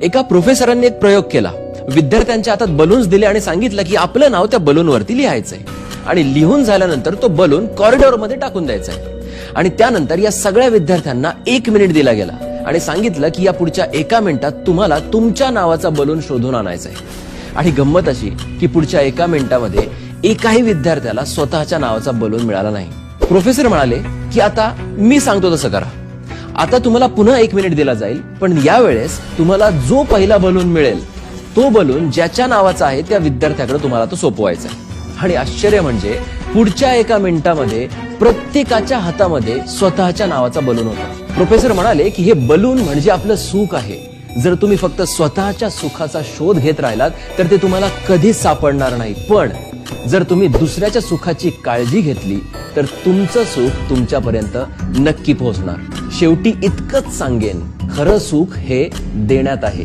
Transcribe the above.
एका प्रोफेसरांनी एक प्रयोग केला. विद्यार्थ्यांच्या हातात बलून्स दिले आणि सांगितलं की आपलं नाव त्या बलूनवरती लिहायचंय आणि लिहून झाल्यानंतर तो बलून कॉरिडॉरमध्ये टाकून द्यायचा आहे. आणि त्यानंतर या सगळ्या विद्यार्थ्यांना 1 मिनिट दिला गेला आणि सांगितलं की या पुढच्या 1 मिनिटात तुम्हाला तुमच्या नावाचा बलून शोधून आणायचा आहे. आणि गंमत अशी की पुढच्या 1 मिनिटामध्ये एकाही विद्यार्थ्याला स्वतःच्या नावाचा बलून मिळाला नाही. प्रोफेसर म्हणाले की आता मी सांगतो तसं करा. आता तुम्हाला पुन्हा 1 मिनिट दिला जाईल, पण यावेळेस तुम्हाला जो पहिला बलून मिळेल तो बलून ज्याच्या नावाचा आहे त्या विद्यार्थ्याकडे तुम्हाला तो सोपवायचा आहे. आणि आश्चर्य म्हणजे पुढच्या 1 मिनिटामध्ये प्रत्येकाच्या हातामध्ये स्वतःच्या नावाचा बलून होता. प्रोफेसर म्हणाले की हे बलून म्हणजे आपलं सुख आहे. जर तुम्ही फक्त स्वतःच्या सुखाचा शोध घेत राहिलात तर ते तुम्हाला कधीच सापडणार नाही, पण जर तुम्ही दुसऱ्याच्या सुखाची काळजी घेतली तर तुमचं सुख तुमच्यापर्यंत नक्की पोहोचणार. शेवटी इतकंच सांगेन, खरं सुख हे देण्यात आहे.